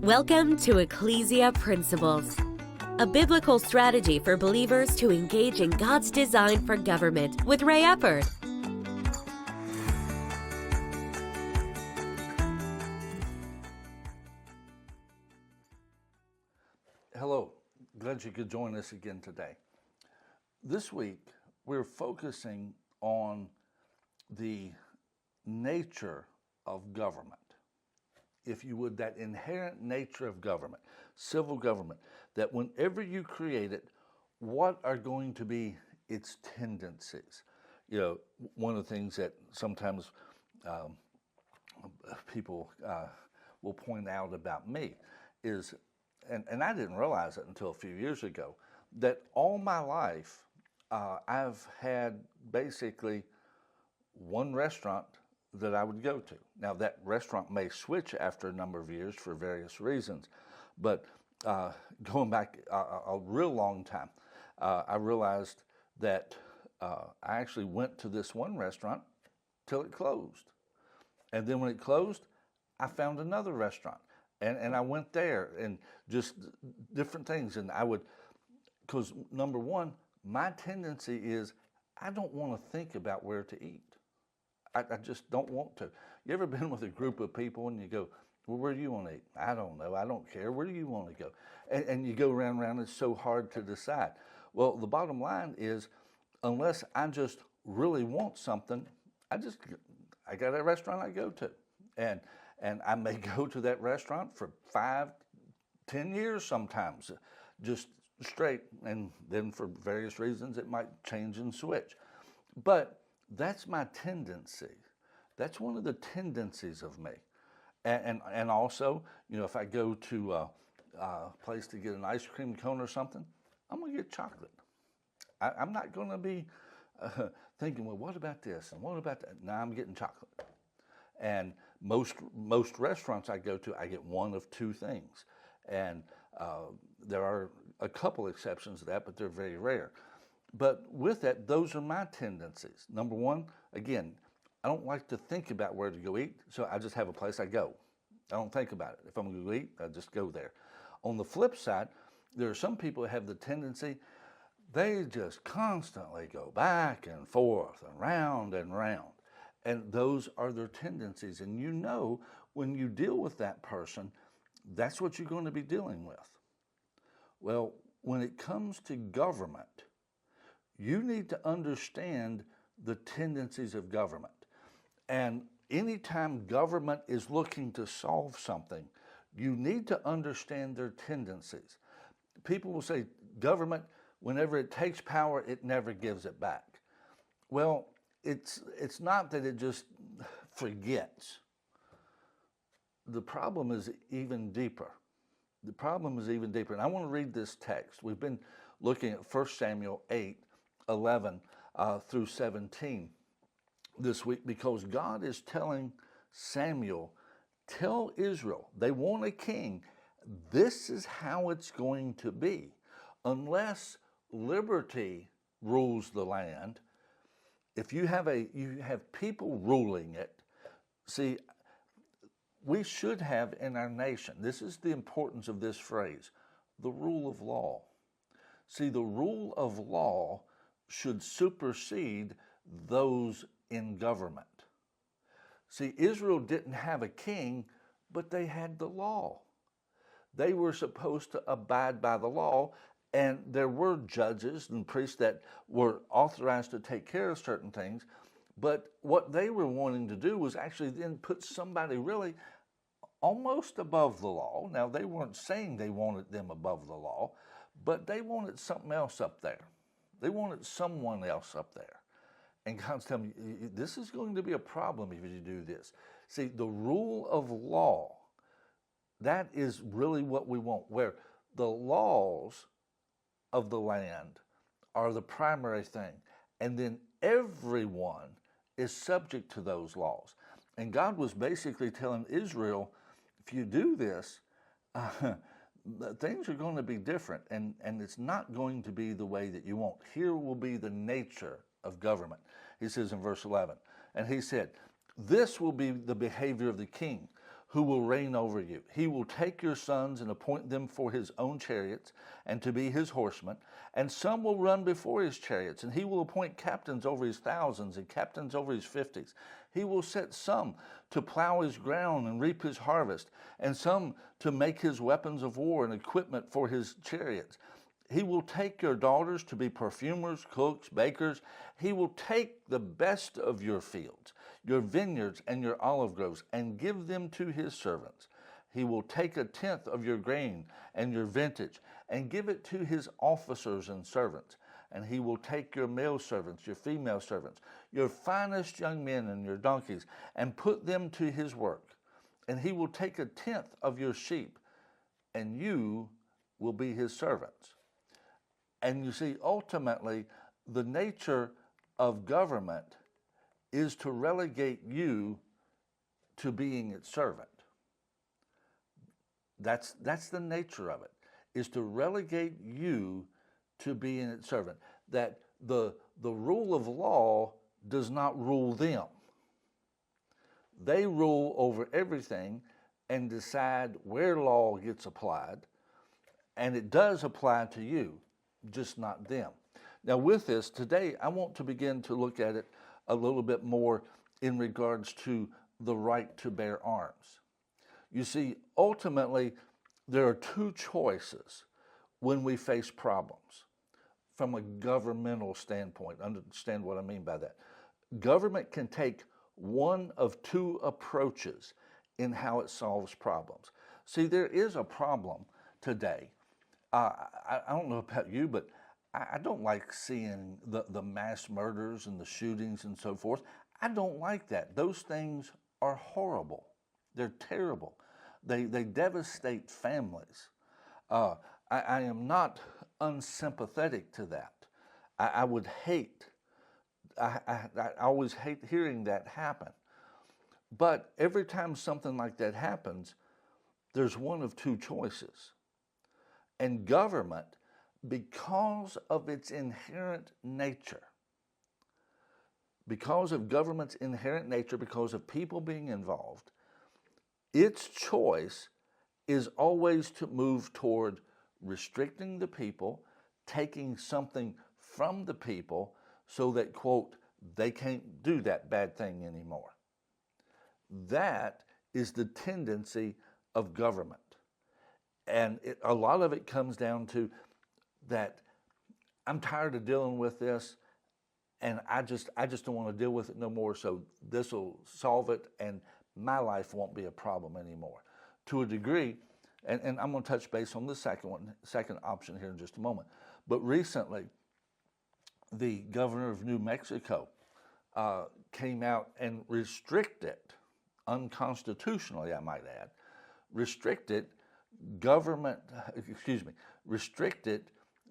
Welcome to Ecclesia Principles, a biblical strategy for believers to engage in God's design for government with Ray Eppard. Hello, glad you could join us again today. This week, we're focusing on the nature of government. If you would, that inherent nature of government, civil government, that whenever you create it, what are going to be its tendencies? You know, one of the things that sometimes people will point out about me is, and I didn't realize it until a few years ago, that all my life I've had basically one restaurant that I would go to. Now that restaurant may switch after a number of years for various reasons, but going back a real long time, I realized that I actually went to this one restaurant till it closed. And then when it closed, I found another restaurant and I went there, and just different things. And I would, because number one, my tendency is I don't want to think about where to eat. I just don't want to. You ever been with a group of people and you go, well, where do you want to eat? I don't know. I don't care. Where do you want to go? And you go round and round. It's so hard to decide. Well, the bottom line is, unless I just really want something, I got a restaurant I go to. And I may go to that restaurant for 5, 10 years sometimes, just straight. And then for various reasons, it might change and switch. But that's my tendency. That's one of the tendencies of me. And also, you know, if I go to a place to get an ice cream cone or something, I'm going to get chocolate. I'm not going to be thinking, well, what about this and what about that? No, I'm getting chocolate. And most restaurants I go to, I get one of two things. And there are a couple exceptions to that, but they're very rare. But with that, those are my tendencies. Number one, again, I don't like to think about where to go eat, so I just have a place I go. I don't think about it. If I'm going to go eat, I just go there. On the flip side, there are some people who have the tendency, they just constantly go back and forth and round and round. And those are their tendencies. And you know, when you deal with that person, that's what you're going to be dealing with. Well, when it comes to government, you need to understand the tendencies of government. And anytime government is looking to solve something, you need to understand their tendencies. People will say, government, whenever it takes power, it never gives it back. Well, it's not that it just forgets. The problem is even deeper. The problem is even deeper. And I want to read this text. We've been looking at 1 Samuel 8:11 through 17 this week, because God is telling Samuel, tell Israel, they want a king. This is how it's going to be. Unless liberty rules the land, if you have people ruling it, see, we should have in our nation, this is the importance of this phrase, the rule of law. See, the rule of law should supersede those in government. See, Israel didn't have a king, but they had the law. They were supposed to abide by the law, and there were judges and priests that were authorized to take care of certain things, but what they were wanting to do was actually then put somebody really almost above the law. Now, they weren't saying they wanted them above the law, but they wanted something else up there. They wanted someone else up there. And God's telling me, this is going to be a problem if you do this. See, the rule of law, that is really what we want, where the laws of the land are the primary thing. And then everyone is subject to those laws. And God was basically telling Israel, if you do this, things are going to be different, and it's not going to be the way that you want. Here will be the nature of government. He says in verse 11, and he said, this will be the behavior of the king. who will reign over you. He will take your sons and appoint them for his own chariots and to be his horsemen, and some will run before his chariots, and he will appoint captains over his thousands and captains over his fifties. He will set some to plow his ground and reap his harvest, and some to make his weapons of war and equipment for his chariots. He will take your daughters to be perfumers, cooks, bakers. He will take the best of your fields, your vineyards, and your olive groves, and give them to his servants. He will take a tenth of your grain and your vintage, and give it to his officers and servants. And he will take your male servants, your female servants, your finest young men and your donkeys, and put them to his work. And he will take a tenth of your sheep, and you will be his servants. And you see, ultimately, the nature of government is to relegate you to being its servant. That's the nature of it, is to relegate you to being its servant. That the rule of law does not rule them. They rule over everything and decide where law gets applied, and it does apply to you, just not them. Now with this, today I want to begin to look at it a little bit more in regards to the right to bear arms. You see, ultimately, there are two choices when we face problems from a governmental standpoint. Understand what I mean by that. Government can take one of two approaches in how it solves problems. See, there is a problem today. I don't know about you, but I don't like seeing the mass murders and the shootings and so forth. I don't like that. Those things are horrible. They're terrible. They devastate families. I am not unsympathetic to that. I would hate, I always hate hearing that happen. But every time something like that happens, there's one of two choices. And government, because of its inherent nature, because of government's inherent nature, because of people being involved, its choice is always to move toward restricting the people, taking something from the people so that, quote, they can't do that bad thing anymore. That is the tendency of government. And a lot of it comes down to that I'm tired of dealing with this, and I just don't want to deal with it no more, so this will solve it, and my life won't be a problem anymore. To a degree, and I'm going to touch base on the second option here in just a moment. But recently, the governor of New Mexico came out and restricted, unconstitutionally I might add, restricted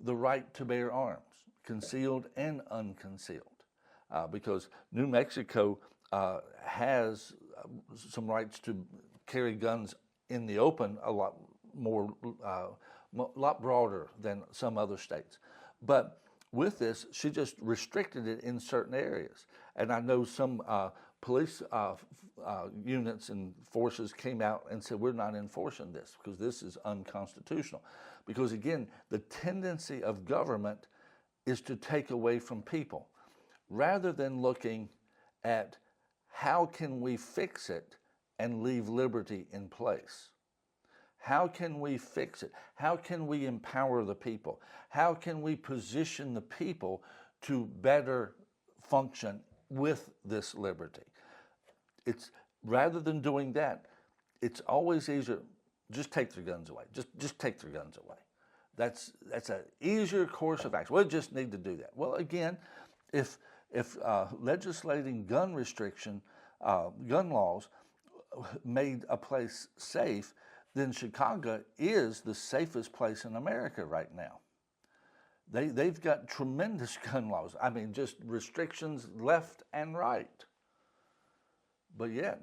the right to bear arms, concealed and unconcealed, because New Mexico has some rights to carry guns in the open a lot more, lot broader than some other states. But with this, she just restricted it in certain areas. And I know some police units and forces came out and said, we're not enforcing this because this is unconstitutional. Because again, the tendency of government is to take away from people rather than looking at how can we fix it and leave liberty in place. How can we fix it? How can we empower the people? How can we position the people to better function with this liberty? It's rather than doing that, it's always easier, just take their guns away. Just take their guns away. That's an easier course of action. We just need to do that. Well, again, if legislating gun restriction, gun laws made a place safe, then Chicago is the safest place in America right now. They've got tremendous gun laws. I mean, just restrictions left and right. But yet,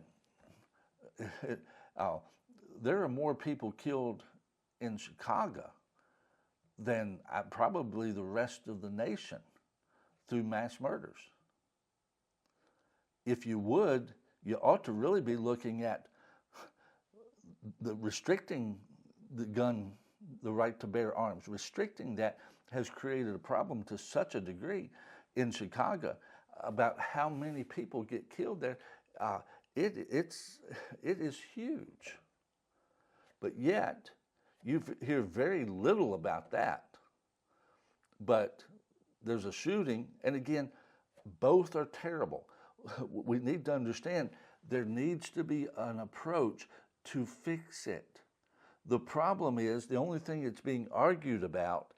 there are more people killed in Chicago than probably the rest of the nation through mass murders. If you would, you ought to really be looking at the restricting the gun, the right to bear arms, restricting that has created a problem to such a degree in Chicago about how many people get killed there. It is huge. But yet, you hear very little about that. But there's a shooting, and again, both are terrible. We need to understand there needs to be an approach to fix it. The problem is, the only thing that's being argued about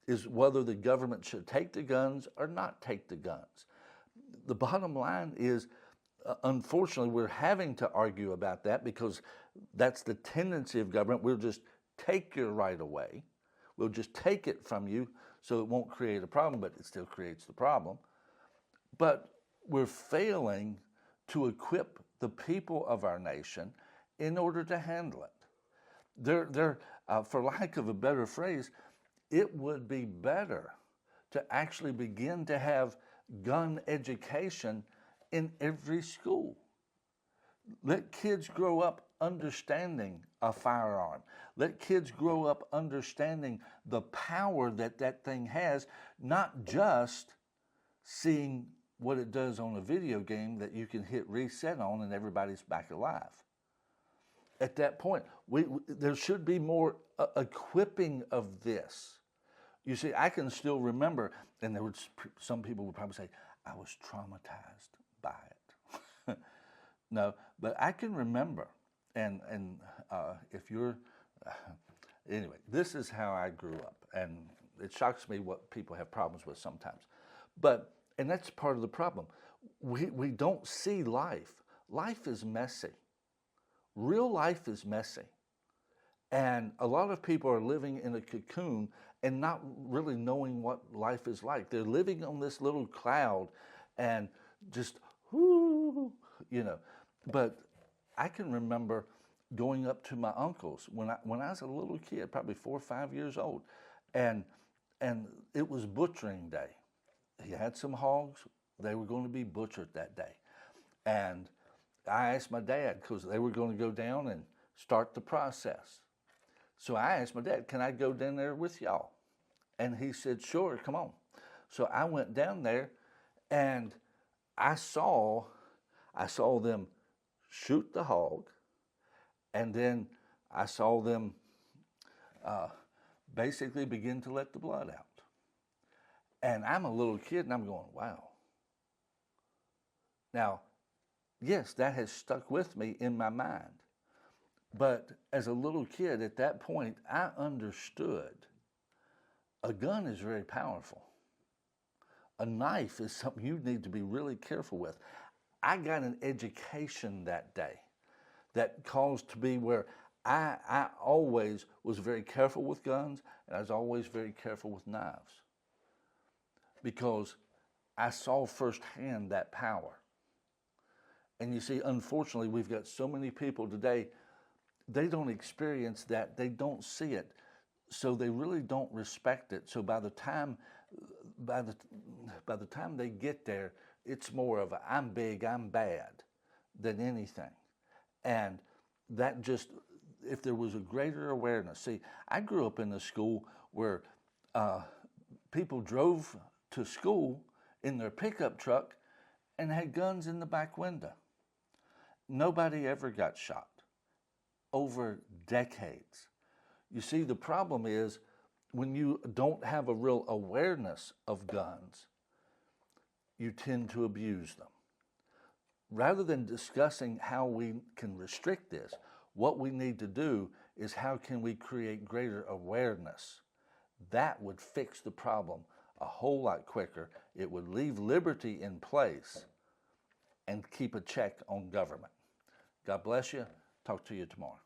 is whether the government should take the guns or not take the guns. The bottom line is, unfortunately, we're having to argue about that because that's the tendency of government. We'll just take your right away. We'll just take it from you so it won't create a problem, but it still creates the problem. But we're failing to equip the people of our nation in order to handle it. For lack of a better phrase, it would be better to actually begin to have gun education in every school. Let kids grow up understanding a firearm. Let kids grow up understanding the power that that thing has, not just seeing what it does on a video game that you can hit reset on and everybody's back alive. At that point, there should be more equipping of this. You see, I can still remember, and some people would probably say, I was traumatized by it. No, but I can remember, and if you're, anyway, this is how I grew up, and it shocks me what people have problems with sometimes. And that's part of the problem. We don't see life. Life is messy. Real life is messy. And a lot of people are living in a cocoon and not really knowing what life is like. They're living on this little cloud and just, whoo, you know. But I can remember going up to my uncle's when I was a little kid, probably 4 or 5 years old, and it was butchering day. He had some hogs. They were going to be butchered that day. And I asked my dad, because they were going to go down and start the process. So I asked my dad, can I go down there with y'all? And he said, sure, come on. So I went down there, and I saw them shoot the hog, and then I saw them basically begin to let the blood out. And I'm a little kid, and I'm going, wow. Now, yes, that has stuck with me in my mind. But as a little kid at that point, I understood a gun is very powerful. A knife is something you need to be really careful with. I got an education that day that caused to be where I always was very careful with guns, and I was always very careful with knives, because I saw firsthand that power. And you see, unfortunately, we've got so many people today, they don't experience that, they don't see it, so they really don't respect it. So by the time they get there, it's more of a I'm big, I'm bad than anything. And that just, if there was a greater awareness. See, I grew up in a school where people drove to school in their pickup truck and had guns in the back window. Nobody ever got shot over decades. You see, the problem is when you don't have a real awareness of guns, you tend to abuse them. Rather than discussing how we can restrict this, what we need to do is how can we create greater awareness. That would fix the problem a whole lot quicker. It would leave liberty in place and keep a check on government. God bless you. Talk to you tomorrow.